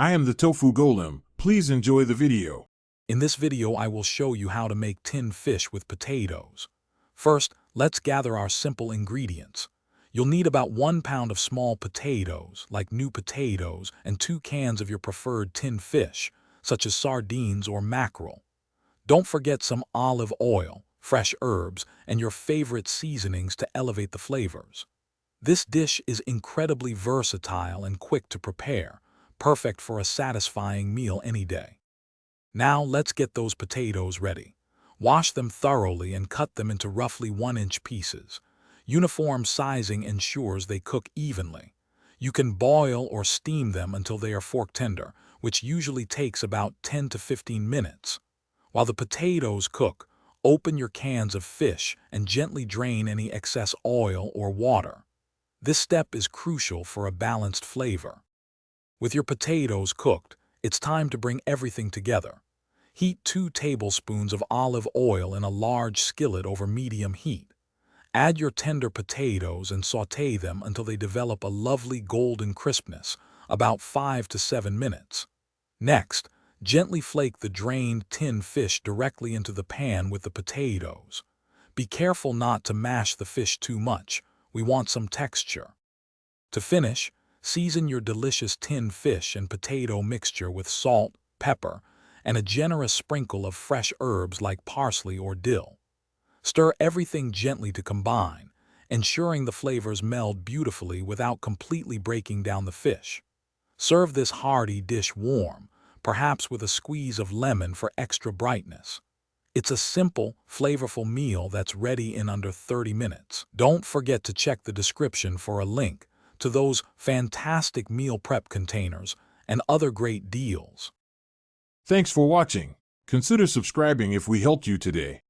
I am the Tofu Golem. Please enjoy the video. In this video, I will show you how to make tinned fish with potatoes. First, let's gather our simple ingredients. You'll need about 1 pound of small potatoes, like new potatoes, and 2 cans of your preferred tinned fish, such as sardines or mackerel. Don't forget some olive oil, fresh herbs, and your favorite seasonings to elevate the flavors. This dish is incredibly versatile and quick to prepare, perfect for a satisfying meal any day. Now let's get those potatoes ready. Wash them thoroughly and cut them into roughly 1-inch pieces. Uniform sizing ensures they cook evenly. You can boil or steam them until they are fork tender, which usually takes about 10 to 15 minutes. While the potatoes cook, open your cans of fish and gently drain any excess oil or water. This step is crucial for a balanced flavor. With your potatoes cooked, it's time to bring everything together. Heat 2 tablespoons of olive oil in a large skillet over medium heat. Add your tender potatoes and sauté them until they develop a lovely golden crispness, about 5 to 7 minutes. Next, gently flake the drained tinned fish directly into the pan with the potatoes. Be careful not to mash the fish too much. We want some texture. To finish, season your delicious tinned fish and potato mixture with salt, pepper, and a generous sprinkle of fresh herbs like parsley or dill. Stir everything gently to combine, ensuring the flavors meld beautifully without completely breaking down the fish. Serve this hearty dish warm, perhaps with a squeeze of lemon for extra brightness. It's a simple, flavorful meal that's ready in under 30 minutes. Don't forget to check the description for a link to those fantastic meal prep containers and other great deals. Thanks for watching. Consider subscribing if we helped you today.